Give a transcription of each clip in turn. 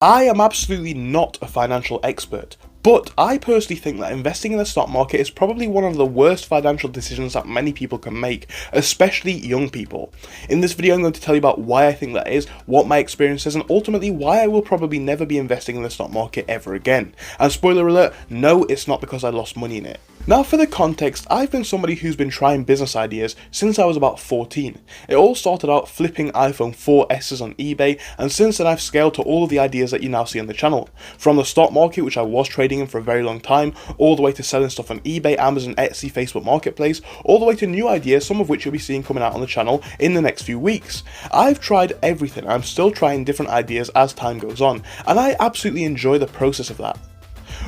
I am absolutely not a financial expert, but I personally think that investing in the stock market is probably one of the worst financial decisions that many people can make, especially young people. In this video I'm going to tell you about why I think that is, what my experience is, and ultimately why I will probably never be investing in the stock market ever again. And spoiler alert, no, it's not because I lost money in it. Now for the context, I've been somebody who's been trying business ideas since I was about 14. It all started out flipping iPhone 4Ss on eBay, and since then I've scaled to all of the ideas that you now see on the channel. From the stock market, which I was trading in for a very long time, all the way to selling stuff on eBay, Amazon, Etsy, Facebook Marketplace, all the way to new ideas, some of which you'll be seeing coming out on the channel in the next few weeks. I've tried everything, I'm still trying different ideas as time goes on, and I absolutely enjoy the process of that.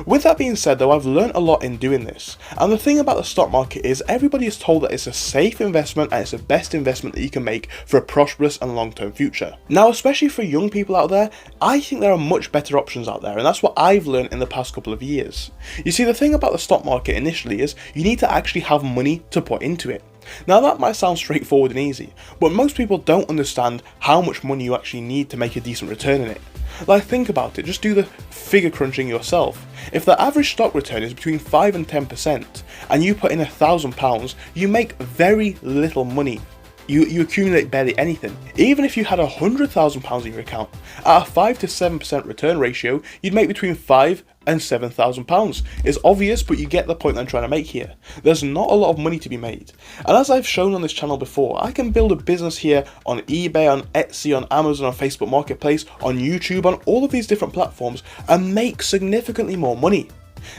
With that being said though, I've learned a lot in doing this, and the thing about the stock market is everybody is told that it's a safe investment and it's the best investment that you can make for a prosperous and long-term future. Now, especially for young people out there, I think there are much better options out there, and that's what I've learned in the past couple of years. You see, the thing about the stock market initially is you need to actually have money to put into it. Now that might sound straightforward and easy, but most people don't understand how much money you actually need to make a decent return in it. Like, think about it, just do the figure crunching yourself. If the average stock return is between 5 and 10%, and you put in £1,000, you make very little money. You accumulate barely anything. Even if you had £100,000 in your account, at a 5 to 7% return ratio, you'd make between £5,000 and £7,000. It's obvious, but you get the point I'm trying to make here. There's not a lot of money to be made. And as I've shown on this channel before, I can build a business here on eBay, on Etsy, on Amazon, on Facebook Marketplace, on YouTube, on all of these different platforms, and make significantly more money.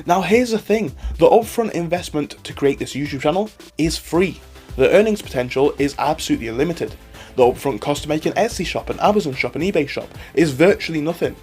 Now here's the thing, the upfront investment to create this YouTube channel is free. The earnings potential is absolutely unlimited. The upfront cost to make an Etsy shop, an Amazon shop, an eBay shop is virtually nothing.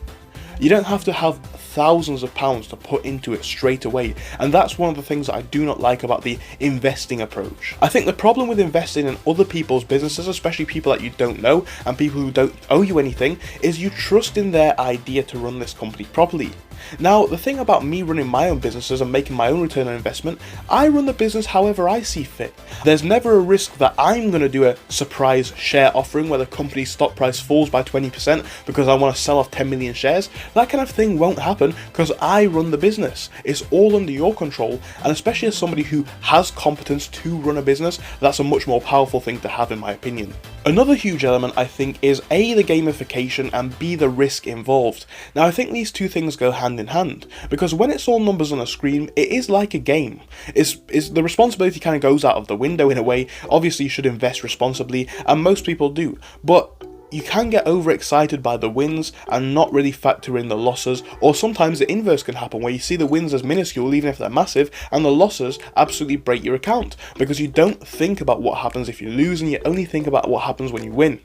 You don't have to have thousands of pounds to put into it straight away, and that's one of the things that I do not like about the investing approach. I think the problem with investing in other people's businesses, especially people that you don't know and people who don't owe you anything, is you trust in their idea to run this company properly. Now, the thing about me running my own businesses and making my own return on investment, I run the business however I see fit. There's never a risk that I'm going to do a surprise share offering where the company's stock price falls by 20% because I want to sell off 10 million shares. That kind of thing won't happen because I run the business. It's all under your control, and especially as somebody who has competence to run a business, that's a much more powerful thing to have in my opinion. Another huge element I think is A, the gamification, and B, the risk involved. Now I think these two things go hand in hand, because when it's all numbers on a screen, it is like a game. The responsibility kind of goes out of the window in a way. Obviously you should invest responsibly, and most people do, but you can get overexcited by the wins and not really factor in the losses, or sometimes the inverse can happen where you see the wins as minuscule even if they're massive, and the losses absolutely break your account because you don't think about what happens if you lose and you only think about what happens when you win.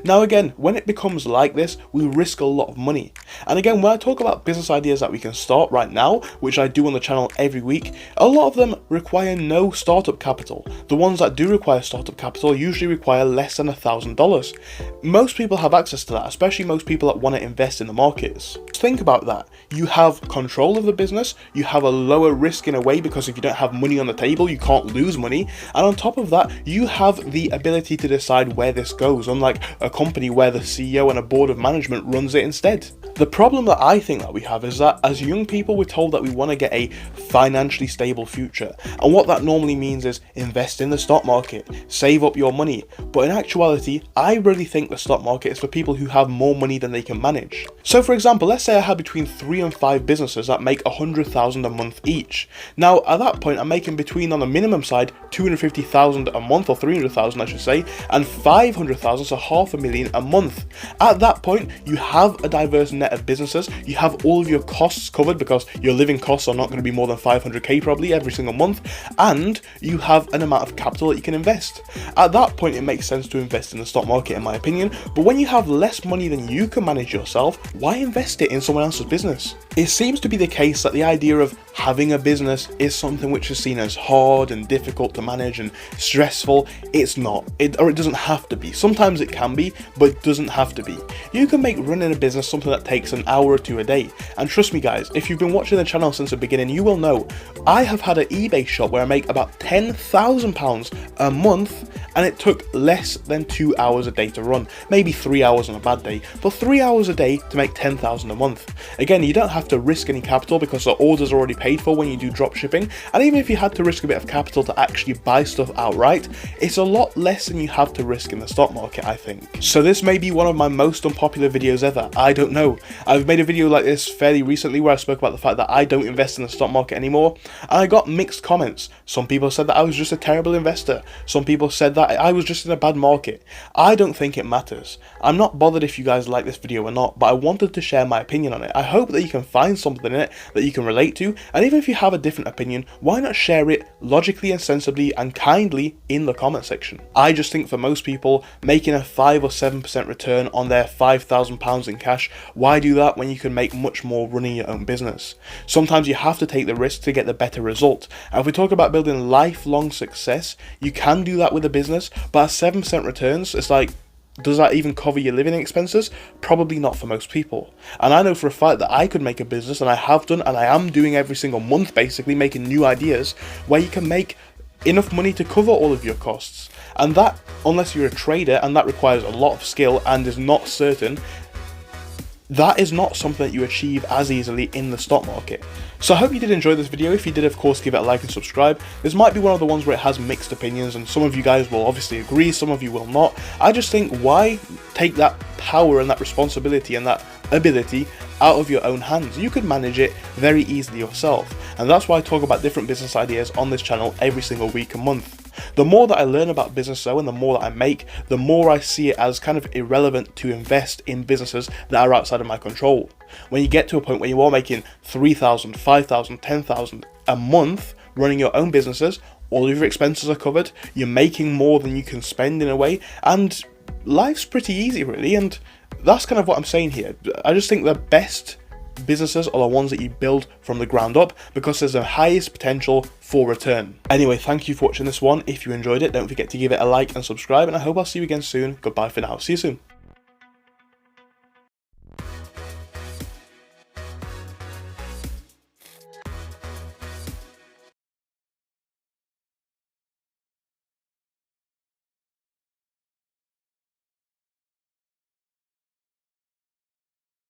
Now again, when it becomes like this, we risk a lot of money. And again, when I talk about business ideas that we can start right now, which I do on the channel every week, a lot of them require no startup capital. The ones that do require startup capital usually require less than $1,000. Most people have access to that, especially most people that want to invest in the markets. Think about that. You have control of the business, you have a lower risk in a way because if you don't have money on the table, you can't lose money, and on top of that, you have the ability to decide where this goes, unlike a company where the CEO and a board of management runs it instead. The problem that I think that we have is that as young people, we're told that we want to get a financially stable future, and what that normally means is invest in the stock market, save up your money, but in actuality, I really think the stock market is for people who have more money than they can manage. So for example, let's say I had between 3 and 5 businesses that make $100,000 a month each. Now at that point, I'm making between, on the minimum side, $250,000 a month, or $300,000 I should say, and $500,000, so $500,000 a month. At that point, you have a diverse net of businesses, you have all of your costs covered because your living costs are not going to be more than 500k probably every single month, and you have an amount of capital that you can invest. At that point, it makes sense to invest in the stock market in my opinion, but when you have less money than you can manage yourself, why invest it in someone else's business? It seems to be the case that the idea of having a business is something which is seen as hard and difficult to manage and stressful. It's not, or it doesn't have to be. Sometimes it can be, but it doesn't have to be. You can make running a business something that takes an hour or two a day. And trust me guys, if you've been watching the channel since the beginning, you will know I have had an eBay shop where I make about £10,000 a month, and it took less than 2 hours a day to run. Maybe 3 hours on a bad day, but 3 hours a day to make 10,000 a month. Again, you don't have to risk any capital because the orders are already paid for when you do drop shipping, and even if you had to risk a bit of capital to actually buy stuff outright, it's a lot less than you have to risk in the stock market, I think. So this may be one of my most unpopular videos ever, I don't know. I've made a video like this fairly recently where I spoke about the fact that I don't invest in the stock market anymore, and I got mixed comments. Some people said that I was just a terrible investor. Some people said that I was just in a bad market. I don't think it matters. I'm not bothered if you guys like this video or not, but I wanted to share my opinion on it. I hope that you can find something in it that you can relate to, and even if you have a different opinion, why not share it logically and sensibly and kindly in the comment section. I just think for most people, making a 5 or 7% return on their £5,000 in cash, why do that when you can make much more running your own business? Sometimes you have to take the risk to get the better result, and if we talk about building lifelong success, you can do that with a business, but at 7% returns, it's like, does that even cover your living expenses? Probably not for most people. And I know for a fact that I could make a business, and I have done, and I am doing every single month basically, making new ideas where you can make enough money to cover all of your costs. And that, unless you're a trader, and that requires a lot of skill and is not certain, that is not something that you achieve as easily in the stock market. So I hope you did enjoy this video. If you did, of course, give it a like and subscribe. This might be one of the ones where it has mixed opinions, and some of you guys will obviously agree, some of you will not. I just think, why take that power and that responsibility and that ability out of your own hands? You could manage it very easily yourself, and that's why I talk about different business ideas on this channel every single week and month. The more that I learn about business though, and the more that I make, the more I see it as kind of irrelevant to invest in businesses that are outside of my control. When you get to a point where you are making 3,000, 5,000, 10,000 a month running your own businesses, all of your expenses are covered, you're making more than you can spend in a way, and life's pretty easy really, and that's kind of what I'm saying here. I just think the best businesses are the ones that you build from the ground up because there's the highest potential for return. Anyway, thank you for watching this one. If you enjoyed it, don't forget to give it a like and subscribe, and I hope I'll see you again soon. Goodbye for now. See you soon.